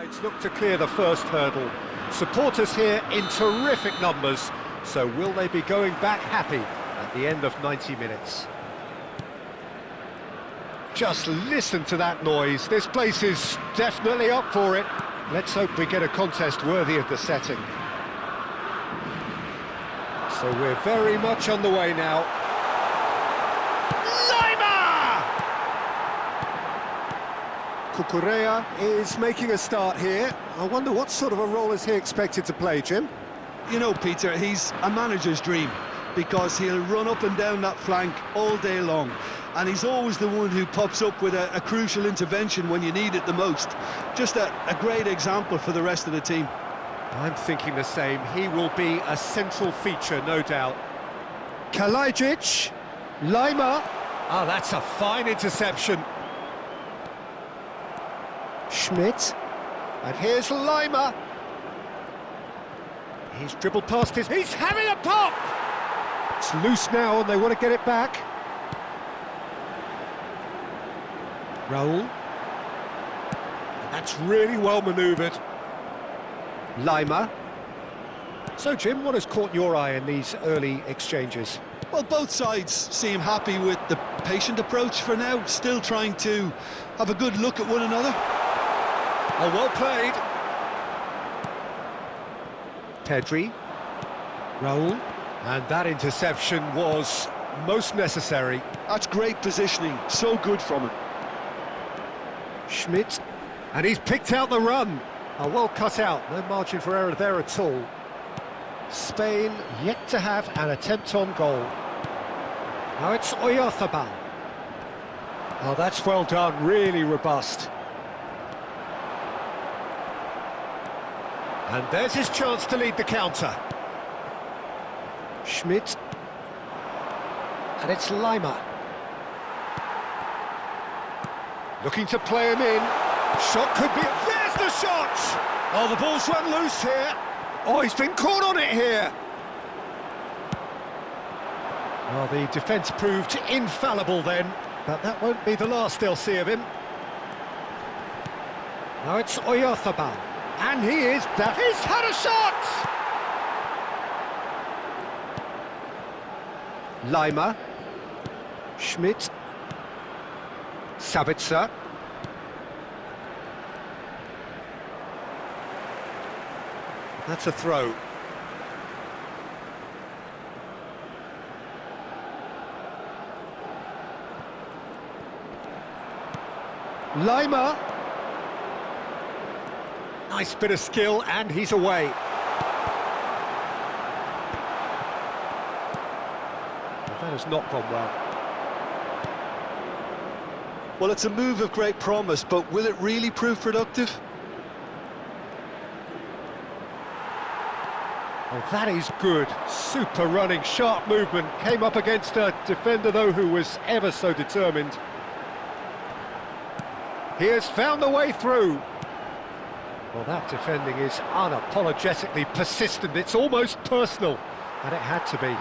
It's looked to clear the first hurdle. Supporters here in terrific numbers, so will they be going back happy at the end of 90 minutes? Just listen to that noise. This place is definitely up for it. Let's hope we get a contest worthy of the setting. So we're very much on the way now. Cucurella is making a start here. I wonder what sort of a role is he expected to play, Jim? You know, Peter, he's a manager's dream because he'll run up and down that flank all day long. And he's always the one who pops up with a crucial intervention when you need it the most. Just a great example for the rest of the team. I'm thinking the same. He will be a central feature, no doubt. Kalajdzic, Lima. Ah, that's a fine interception. Schmidt, and here's Lima. He's dribbled past his... He's having a pop! It's loose now and they want to get it back. Raul. That's really well manoeuvred. Lima. So, Jim, what has caught your eye in these early exchanges? Well, both sides seem happy with the patient approach for now, still trying to have a good look at one another. Oh, well played. Pedri. Raul. And that interception was most necessary. That's great positioning, so good from him. Schmidt. And he's picked out the run. Oh, well cut out, no margin for error there at all. Spain yet to have an attempt on goal. Now it's Oyarzabal. Oh, that's well done, really robust. And there's his chance to lead the counter. Schmidt. And it's Lima. Looking to play him in. Shot could be... There's the shot! Oh, the ball's run loose here. Oh, he's been caught on it here. Well, the defence proved infallible then, but that won't be the last they'll see of him. Now it's Oyarzabal. And he is that. He's had a shot! Lima. Schmidt. Sabitzer. That's a throw. Lima. Nice bit of skill, and he's away. That has not gone well. Well, it's a move of great promise, but will it really prove productive? Oh, that is good. Super running, sharp movement. Came up against a defender, though, who was ever so determined. He has found the way through. Well, that defending is unapologetically persistent. It's almost personal, and it had to be.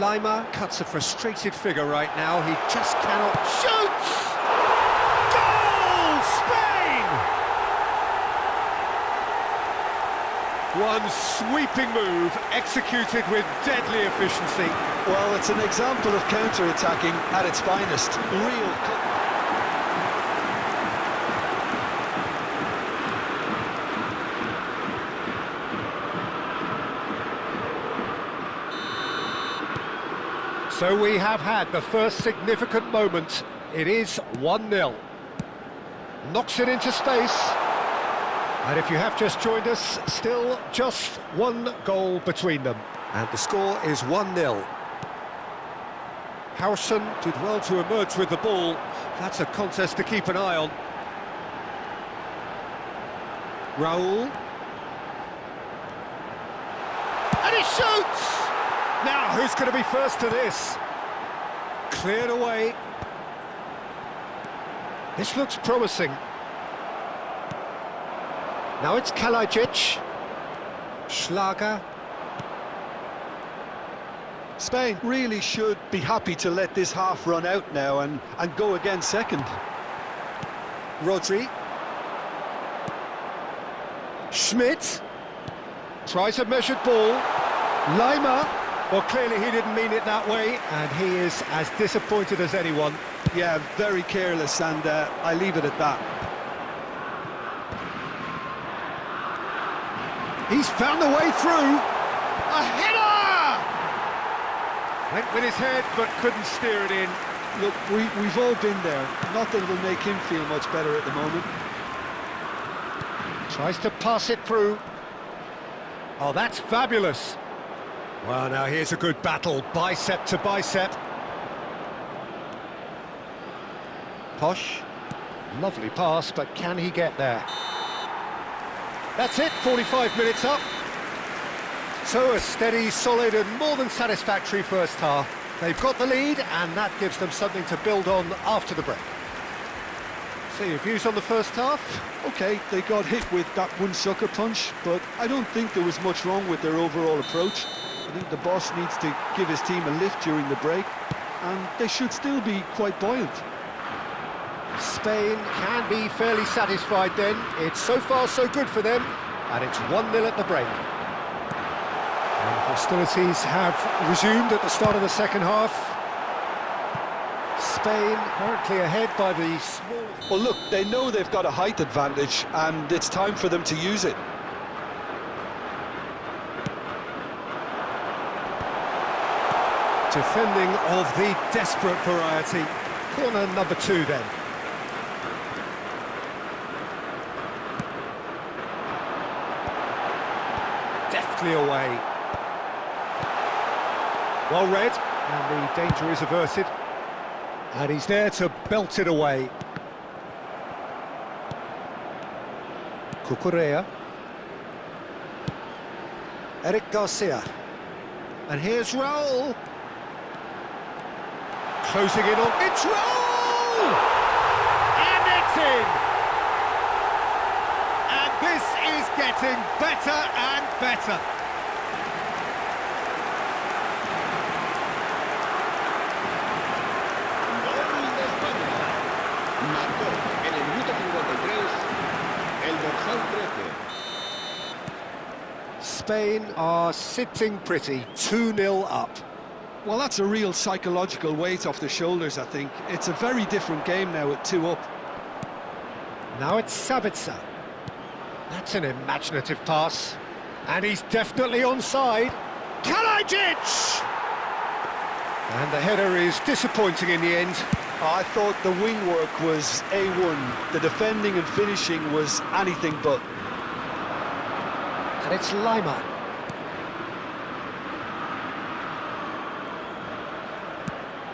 Lima cuts a frustrated figure right now. He just cannot... Shoots! Goal! Spain! One sweeping move, executed with deadly efficiency. Well, it's an example of counter-attacking at its finest. Real... So we have had the first significant moment. It is 1-0. Knocks it into space. And if you have just joined us, still just one goal between them. And the score is 1-0. Howson did well to emerge with the ball. That's a contest to keep an eye on. Raul. And he shoots! Now, who's going to be first to this? Cleared away. This looks promising. Now it's Kalajdzic. Schlager. Spain really should be happy to let this half run out now and go again second. Rodri. Schmidt. Tries a measured ball. Lima. Well, clearly he didn't mean it that way, and he is as disappointed as anyone. Yeah, very careless, and I leave it at that. He's found the way through. A header! Went with his head, but couldn't steer it in. Look, we've all been there. Not that it'll make him feel much better at the moment. Tries to pass it through. Oh, that's fabulous. Well, now here's a good battle, bicep to bicep. Posh. Lovely pass, but can he get there? That's it, 45 minutes up. So a steady, solid and more than satisfactory first half. They've got the lead, and that gives them something to build on after the break. So your views on the first half? Okay, they got hit with that one sucker punch, but I don't think there was much wrong with their overall approach. I think the boss needs to give his team a lift during the break, and they should still be quite buoyant. Spain can be fairly satisfied then. It's so far so good for them, and it's 1-0 at the break. And hostilities have resumed at the start of the second half. Spain currently ahead by the small... Well, look, they know they've got a height advantage, and it's time for them to use it. Defending of the desperate variety. Corner number 2 then. Deftly away. Well read, and the danger is averted. And he's there to belt it away. Cucurella. Eric Garcia. And here's Raul. Closing in on... It's Raul! And it's in! And this is getting better and better. Marcó en el minuto 53 el dorsal 13. Spain are sitting pretty, 2-0 up. Well, that's a real psychological weight off their shoulders, I think. It's a very different game now at 2 up. Now it's Sabitzer. That's an imaginative pass. And he's definitely onside. Kalajic! And the header is disappointing in the end. I thought the wing work was A1. The defending and finishing was anything but. And it's Lima.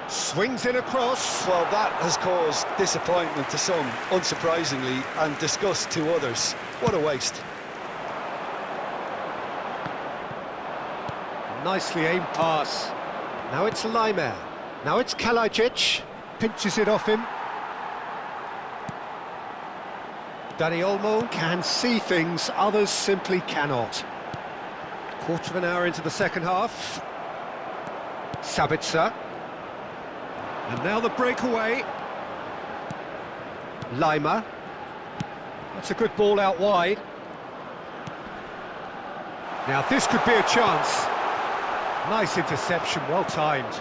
Swings in across. Well, that has caused disappointment to some, unsurprisingly, and disgust to others. What a waste. Nicely aimed pass. Now it's Lima. Now it's Kalajic. Pinches it off him. Dani Olmo can see things others simply cannot. Quarter of an hour into the second half. Sabitzer. And now the breakaway. Lima. That's a good ball out wide. Now this could be a chance. Nice interception, well timed.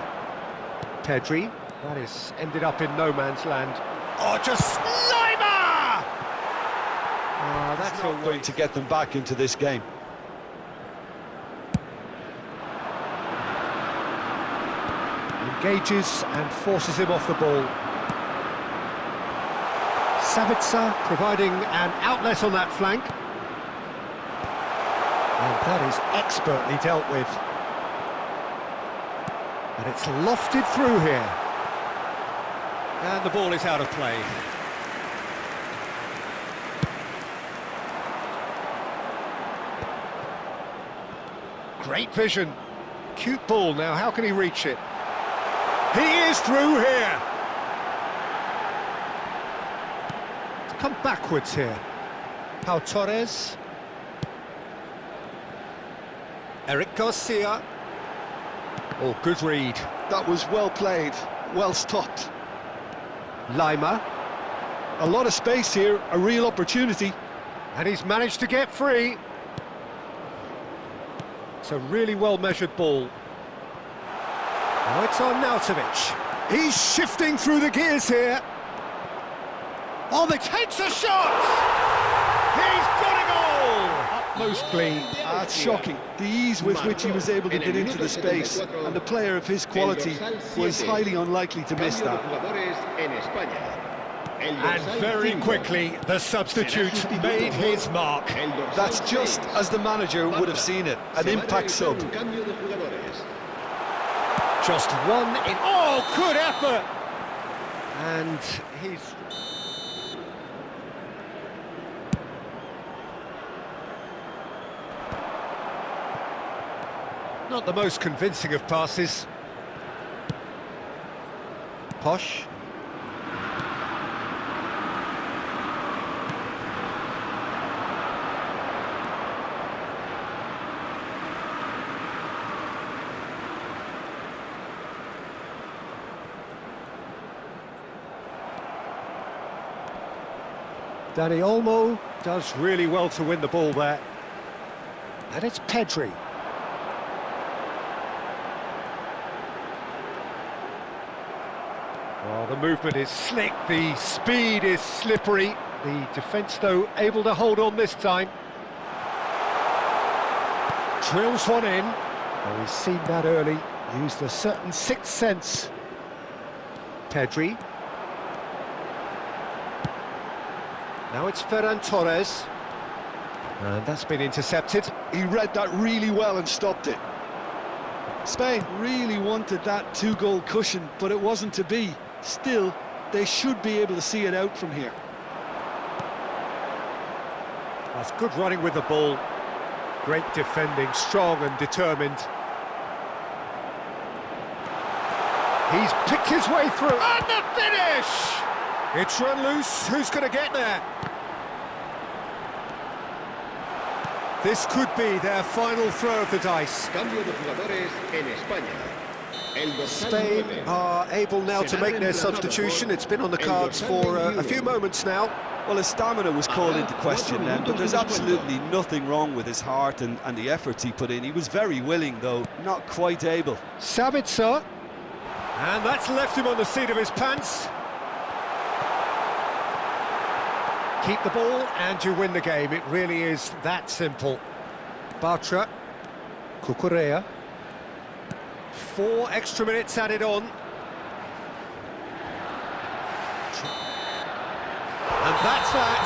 Pedri. That is ended up in no man's land. Oh, just Lima! Oh, that's not going to get them back into this game. Engages and forces him off the ball. Sabitzer providing an outlet on that flank. And that is expertly dealt with. And it's lofted through here. And the ball is out of play. Great vision. Cute ball now, how can he reach it? He is through here! To come backwards here. Pau Torres. Eric Garcia. Oh, good read. That was well played, well stopped. Lima. A lot of space here, a real opportunity. And he's managed to get free. It's a really well-measured ball. Now it's on Nautovic. He's shifting through the gears here. Oh, they takes a shot! He's got a goal! Utmost glee. That's shocking. The ease with which he was able to get into the space, and a player of his quality was highly unlikely to miss that. And very quickly, the substitute made his mark. That's just as the manager would have seen it, an impact sub. Just one in... Oh, good effort! And he's... not the most convincing of passes. Posh. Dani Olmo does really well to win the ball there. And it's Pedri. Well, the movement is slick, the speed is slippery. The defence, though, able to hold on this time. Drills one in. Oh, he's seen that early. Used a certain sixth sense. Pedri. Now it's Ferran Torres. And that's been intercepted. He read that really well and stopped it. Spain really wanted that two-goal cushion, but it wasn't to be. Still, they should be able to see it out from here. That's good running with the ball. Great defending, strong and determined. He's picked his way through. And the finish! It's run loose. Who's going to get there? This could be their final throw of the dice. Spain are able now to make their substitution. It's been on the cards for a few moments now. Well, his stamina was called into question then, but there's absolutely nothing wrong with his heart and the efforts he put in. He was very willing, though, not quite able. Sabitzer. And that's left him on the seat of his pants. Keep the ball and you win the game. It really is that simple. Bartra. Cucurella. 4 extra minutes added on. And that's that.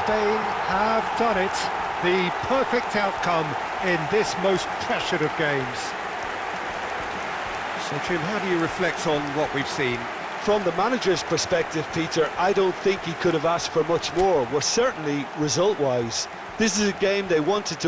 Spain have done it. The perfect outcome in this most pressured of games. So, Jim, how do you reflect on what we've seen? From the manager's perspective, Peter, I don't think he could have asked for much more. Well, certainly result-wise, this is a game they wanted to